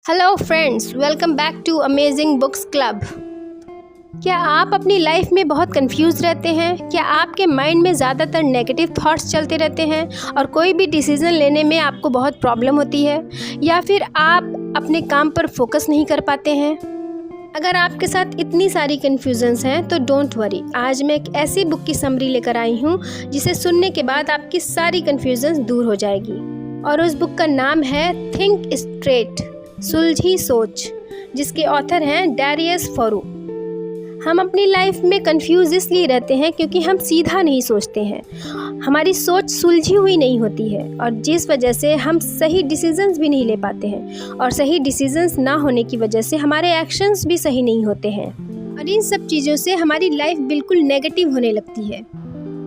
Hello friends, welcome back to amazing books club. क्या आप अपनी लाइफ में बहुत कंफ्यूज रहते हैं? क्या आपके माइंड में ज़्यादातर नेगेटिव थॉट्स चलते रहते हैं और कोई भी डिसीज़न लेने में आपको बहुत प्रॉब्लम होती है, या फिर आप अपने काम पर फोकस नहीं कर पाते हैं? अगर आपके साथ इतनी सारी कन्फ्यूजन्स हैं तो डोंट वरी, आज मैं एक ऐसी बुक की समरी लेकर आई हूँ जिसे सुनने के बाद आपकी सारी कन्फ्यूजन्स दूर हो जाएगी। और उस बुक का नाम है थिंक स्ट्रेट, सुलझी सोच, जिसके ऑथर हैं डैरियस फोरू। हम अपनी लाइफ में कंफ्यूज इसलिए रहते हैं क्योंकि हम सीधा नहीं सोचते हैं, हमारी सोच सुलझी हुई नहीं होती है, और जिस वजह से हम सही डिसीजंस भी नहीं ले पाते हैं, और सही डिसीजंस ना होने की वजह से हमारे एक्शंस भी सही नहीं होते हैं, और इन सब चीज़ों से हमारी लाइफ बिल्कुल नेगेटिव होने लगती है।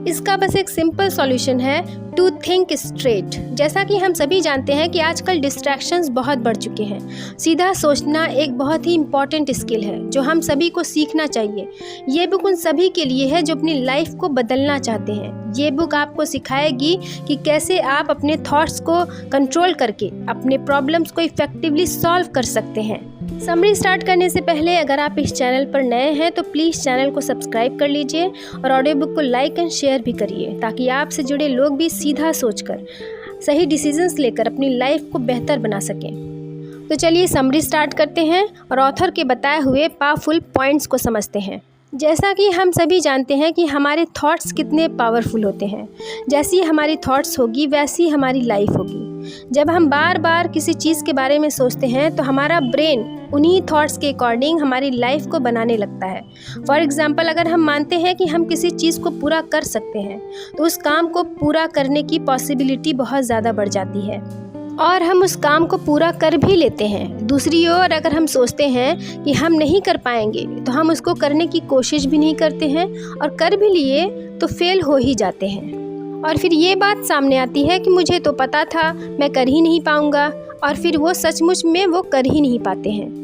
इसका बस एक सिंपल सॉल्यूशन है, टू थिंक स्ट्रेट। जैसा कि हम सभी जानते हैं कि आजकल डिस्ट्रैक्शंस बहुत बढ़ चुके हैं। सीधा सोचना एक बहुत ही इम्पॉर्टेंट स्किल है जो हम सभी को सीखना चाहिए। ये बुक उन सभी के लिए है जो अपनी लाइफ को बदलना चाहते हैं। ये बुक आपको सिखाएगी कि कैसे आप अपने थॉट्स को कंट्रोल करके अपने प्रॉब्लम्स को इफेक्टिवली सॉल्व कर सकते हैं। समरी स्टार्ट करने से पहले अगर आप इस चैनल पर नए हैं तो प्लीज़ चैनल को सब्सक्राइब कर लीजिए और ऑडियो बुक को लाइक एंड शेयर भी करिए, ताकि आपसे जुड़े लोग भी सीधा सोचकर सही डिसीजंस लेकर अपनी लाइफ को बेहतर बना सकें। तो चलिए समरी स्टार्ट करते हैं और ऑथर के बताए हुए पावरफुल पॉइंट्स को समझते हैं। जैसा कि हम सभी जानते हैं कि हमारे थॉट्स कितने पावरफुल होते हैं। जैसी हमारी थॉट्स होगी वैसी हमारी लाइफ होगी। जब हम बार बार किसी चीज़ के बारे में सोचते हैं तो हमारा ब्रेन उन्हीं थॉट्स के अकॉर्डिंग हमारी लाइफ को बनाने लगता है। फॉर एग्ज़ाम्पल, अगर हम मानते हैं कि हम किसी चीज़ को पूरा कर सकते हैं तो उस काम को पूरा करने की पॉसिबिलिटी बहुत ज़्यादा बढ़ जाती है और हम उस काम को पूरा कर भी लेते हैं। दूसरी ओर, अगर हम सोचते हैं कि हम नहीं कर पाएंगे तो हम उसको करने की कोशिश भी नहीं करते हैं, और कर भी लिए तो फेल हो ही जाते हैं। और फिर ये बात सामने आती है कि मुझे तो पता था मैं कर ही नहीं पाऊंगा, और फिर वो सचमुच में वो कर ही नहीं पाते हैं।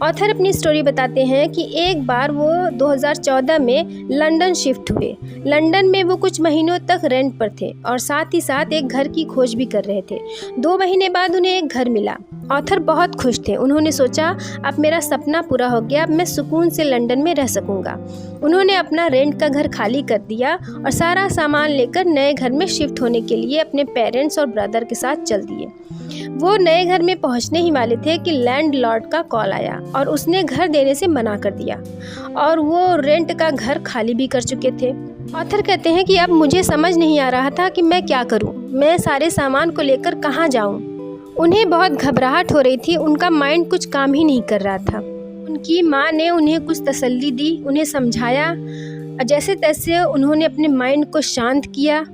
ऑथर अपनी स्टोरी बताते हैं कि एक बार वो 2014 में लंदन शिफ्ट हुए। लंदन में वो कुछ महीनों तक रेंट पर थे और साथ ही साथ एक घर की खोज भी कर रहे थे। 2 महीने बाद उन्हें एक घर मिला। ऑथर बहुत खुश थे। उन्होंने सोचा, अब मेरा सपना पूरा हो गया, अब मैं सुकून से लंदन में रह सकूंगा। उन्होंने अपना रेंट का घर खाली कर दिया और सारा सामान लेकर नए घर में शिफ्ट होने के लिए अपने पेरेंट्स और ब्रदर के साथ चल दिए। वो नए घर में पहुंचने ही वाले थे कि लैंडलॉर्ड का कॉल आया और उसने घर देने से मना कर दिया, और वो रेंट का घर खाली भी कर चुके थे। ऑथर कहते हैं कि अब मुझे समझ नहीं आ रहा था कि मैं क्या करूं, मैं सारे सामान को लेकर कहां जाऊं। उन्हें बहुत घबराहट हो रही थी, उनका माइंड कुछ काम ही नहीं कर रहा था। उनकी माँ ने उन्हें कुछ तसल्ली दी, उन्हें समझाया, जैसे तैसे उन्होंने अपने माइंड को शांत किया।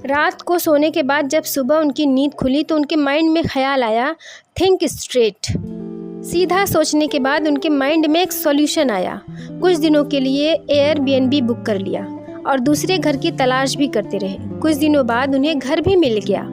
रात को सोने के बाद जब सुबह उनकी नींद खुली तो उनके माइंड में ख्याल आया, थिंक स्ट्रेट। सीधा सोचने के बाद उनके माइंड में एक सॉल्यूशन आया। कुछ दिनों के लिए एयरबीएनबी बुक कर लिया और दूसरे घर की तलाश भी करते रहे। कुछ दिनों बाद उन्हें घर भी मिल गया।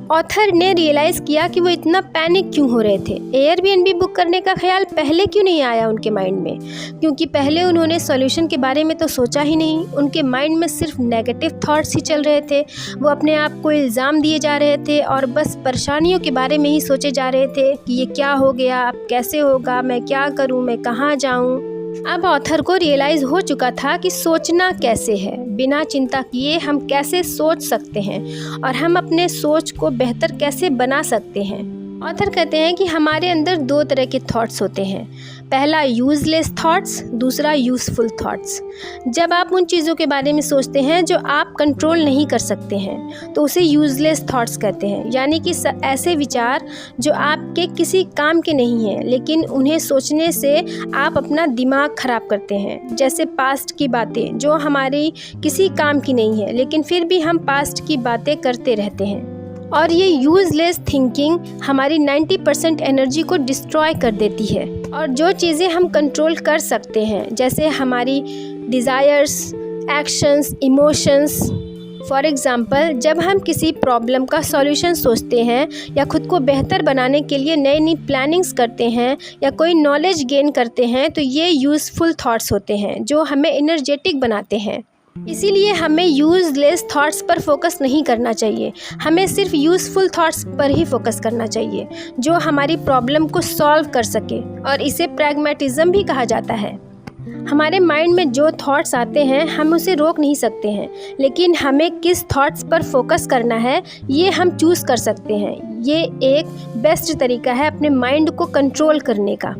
ऑथर ने रियलाइज़ किया कि वो इतना पैनिक क्यों हो रहे थे। एयरबीएनबी बुक करने का ख्याल पहले क्यों नहीं आया उनके माइंड में? क्योंकि पहले उन्होंने सॉल्यूशन के बारे में तो सोचा ही नहीं। उनके माइंड में सिर्फ नेगेटिव थॉट्स ही चल रहे थे। वो अपने आप को इल्ज़ाम दिए जा रहे थे और बस परेशानियों के बारे में ही सोचे जा रहे थे कि ये क्या हो गया, अब कैसे होगा, मैं क्या करूँ, मैं कहाँ जाऊँ। अब ऑथर को रियलाइज़ हो चुका था कि सोचना कैसे है। बिना चिंता किए हम कैसे सोच सकते हैं और हम अपने सोच को बेहतर कैसे बना सकते हैं। ऑथर कहते हैं कि हमारे अंदर 2 तरह के थॉट्स होते हैं। पहला यूज़लेस थॉट्स, दूसरा यूज़फुल थॉट्स। जब आप उन चीज़ों के बारे में सोचते हैं जो आप कंट्रोल नहीं कर सकते हैं तो उसे यूज़लेस थॉट्स कहते हैं, यानी कि ऐसे विचार जो आपके किसी काम के नहीं हैं लेकिन उन्हें सोचने से आप अपना दिमाग ख़राब करते हैं। जैसे पास्ट की बातें जो हमारी किसी काम की नहीं है लेकिन फिर भी हम पास्ट की बातें करते रहते हैं। और ये यूज़लेस थिंकिंग हमारी 90% एनर्जी को डिस्ट्रॉय कर देती है। और जो चीज़ें हम कंट्रोल कर सकते हैं, जैसे हमारी desires, actions, emotions. For example, जब हम किसी प्रॉब्लम का सॉल्यूशन सोचते हैं या खुद को बेहतर बनाने के लिए नई नई प्लानिंग्स करते हैं या कोई नॉलेज गेन करते हैं तो ये यूज़फुल थॉट्स होते हैं जो हमें एनर्जेटिक बनाते हैं। इसीलिए हमें यूज़लेस थॉट्स पर फोकस नहीं करना चाहिए, हमें सिर्फ यूज़फुल थॉट्स पर ही फोकस करना चाहिए जो हमारी प्रॉब्लम को सॉल्व कर सके, और इसे प्रैग्मेटिज्म भी कहा जाता है। हमारे माइंड में जो थॉट्स आते हैं हम उसे रोक नहीं सकते हैं, लेकिन हमें किस थॉट्स पर फोकस करना है ये हम चूज़ कर सकते हैं। ये एक बेस्ट तरीका है अपने माइंड को कंट्रोल करने का।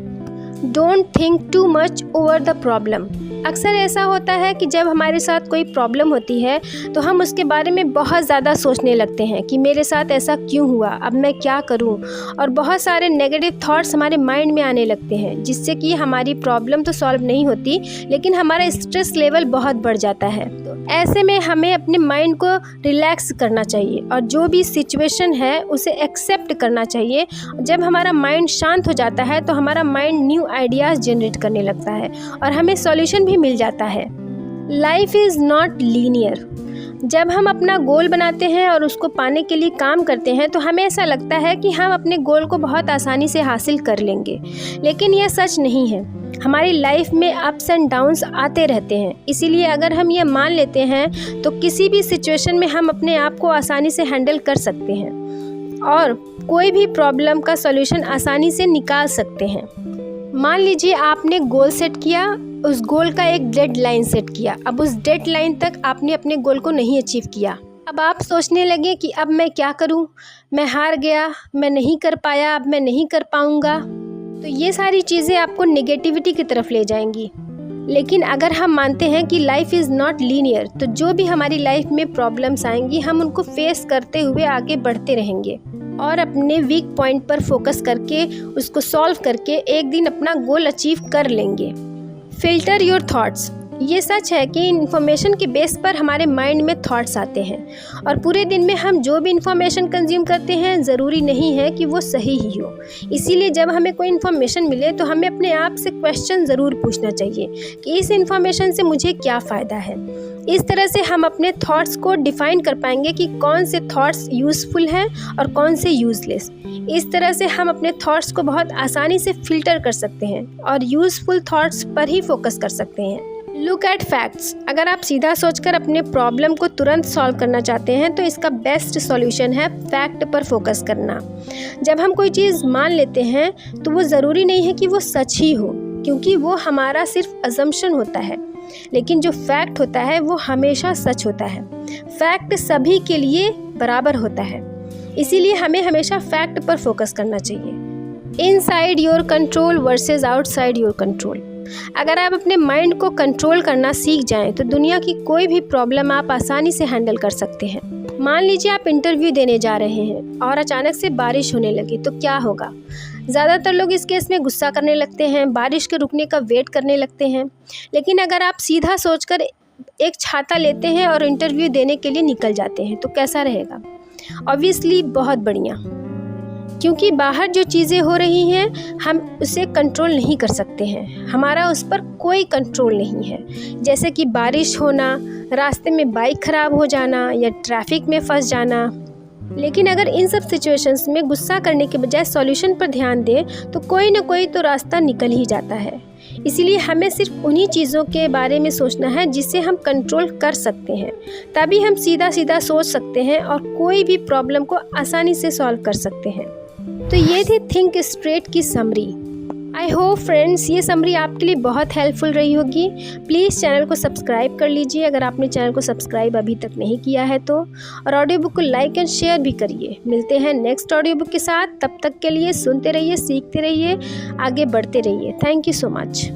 Don't think too much over the problem. अक्सर ऐसा होता है कि जब हमारे साथ कोई प्रॉब्लम होती है तो हम उसके बारे में बहुत ज़्यादा सोचने लगते हैं कि मेरे साथ ऐसा क्यों हुआ, अब मैं क्या करूं, और बहुत सारे नेगेटिव थॉट्स हमारे माइंड में आने लगते हैं, जिससे कि हमारी प्रॉब्लम तो सॉल्व नहीं होती लेकिन हमारा स्ट्रेस लेवल बहुत बढ़ जाता है। तो ऐसे में हमें अपने माइंड को रिलैक्स करना चाहिए और जो भी सिचुएशन है उसे एक्सेप्ट करना चाहिए। जब हमारा माइंड शांत हो जाता है तो हमारा माइंड न्यू आइडियाज़ जनरेट करने लगता है और हमें सॉल्यूशन भी मिल जाता है। Life is not linear. जब हम अपना गोल बनाते हैं और उसको पाने के लिए काम करते हैं तो हमें ऐसा लगता है कि हम अपने गोल को बहुत आसानी से हासिल कर लेंगे, लेकिन यह सच नहीं है। हमारी लाइफ में अप्स एंड डाउन्स आते रहते हैं, इसीलिए अगर हम ये मान लेते हैं तो किसी भी सिचुएशन में हम अपने आप को आसानी से हैंडल कर सकते हैं और कोई भी प्रॉब्लम का सॉल्यूशन आसानी से निकाल सकते हैं। मान लीजिए आपने गोल सेट किया, उस गोल का एक डेडलाइन सेट किया, अब उस डेडलाइन तक आपने अपने गोल को नहीं अचीव किया। अब आप सोचने लगे कि अब मैं क्या करूं, मैं हार गया, मैं नहीं कर पाया, अब मैं नहीं कर पाऊंगा। तो ये सारी चीज़ें आपको नेगेटिविटी की तरफ ले जाएंगी। लेकिन अगर हम मानते हैं कि लाइफ इज़ नॉट लीनियर, तो जो भी हमारी लाइफ में प्रॉब्लम्स आएंगी हम उनको फेस करते हुए आगे बढ़ते रहेंगे और अपने वीक पॉइंट पर फोकस करके उसको सॉल्व करके एक दिन अपना गोल अचीव कर लेंगे। Filter your thoughts. ये सच है कि इन्फॉर्मेशन के बेस पर हमारे माइंड में थॉट्स आते हैं और पूरे दिन में हम जो भी इन्फॉर्मेशन कंज्यूम करते हैं ज़रूरी नहीं है कि वो सही ही हो। इसीलिए जब हमें कोई इन्फॉर्मेशन मिले तो हमें अपने आप से क्वेश्चन ज़रूर पूछना चाहिए कि इस इन्फॉर्मेशन से मुझे क्या फ़ायदा है। इस तरह से हम अपने थॉट्स को डिफ़ाइन कर पाएंगे कि कौन से थॉट्स यूज़फुल हैं और कौन से यूज़लेस। इस तरह से हम अपने थॉट्स को बहुत आसानी से फ़िल्टर कर सकते हैं और यूज़फुल थॉट्स पर ही फोकस कर सकते हैं। Look at facts. अगर आप सीधा सोचकर अपने प्रॉब्लम को तुरंत सॉल्व करना चाहते हैं तो इसका बेस्ट सॉल्यूशन है फैक्ट पर फोकस करना। जब हम कोई चीज़ मान लेते हैं तो वो ज़रूरी नहीं है कि वो सच ही हो, क्योंकि वो हमारा सिर्फ अजम्पशन होता है, लेकिन जो फैक्ट होता है वो हमेशा सच होता है। फैक्ट सभी के लिए बराबर होता है, इसीलिए हमें हमेशा फैक्ट पर फोकस करना चाहिए। Inside your control versus outside your control. अगर आप अपने माइंड को कंट्रोल करना सीख जाएं तो दुनिया की कोई भी प्रॉब्लम आप आसानी से हैंडल कर सकते हैं। मान लीजिए आप इंटरव्यू देने जा रहे हैं और अचानक से बारिश होने लगी, तो क्या होगा? ज़्यादातर लोग इस केस में गुस्सा करने लगते हैं, बारिश के रुकने का वेट करने लगते हैं। लेकिन अगर आप सीधा सोचकर एक छाता लेते हैं और इंटरव्यू देने के लिए निकल जाते हैं तो कैसा रहेगा? ऑब्वियसली बहुत बढ़िया, क्योंकि बाहर जो चीज़ें हो रही हैं हम उसे कंट्रोल नहीं कर सकते हैं, हमारा उस पर कोई कंट्रोल नहीं है। जैसे कि बारिश होना, रास्ते में बाइक ख़राब हो जाना या ट्रैफिक में फंस जाना। लेकिन अगर इन सब सिचुएशंस में गुस्सा करने के बजाय सॉल्यूशन पर ध्यान दें तो कोई ना कोई तो रास्ता निकल ही जाता है। इसीलिए हमें सिर्फ उन्हीं चीज़ों के बारे में सोचना है जिससे हम कंट्रोल कर सकते हैं, तभी हम सीधा सीधा सोच सकते हैं और कोई भी प्रॉब्लम को आसानी से सॉल्व कर सकते हैं। तो ये थी थिंक स्ट्रेट की समरी। आई होप फ्रेंड्स ये समरी आपके लिए बहुत हेल्पफुल रही होगी। प्लीज़ चैनल को सब्सक्राइब कर लीजिए अगर आपने चैनल को सब्सक्राइब अभी तक नहीं किया है तो, और ऑडियो बुक को लाइक एंड शेयर भी करिए। मिलते हैं नेक्स्ट ऑडियो बुक के साथ, तब तक के लिए सुनते रहिए, सीखते रहिए, आगे बढ़ते रहिए। Thank you so much.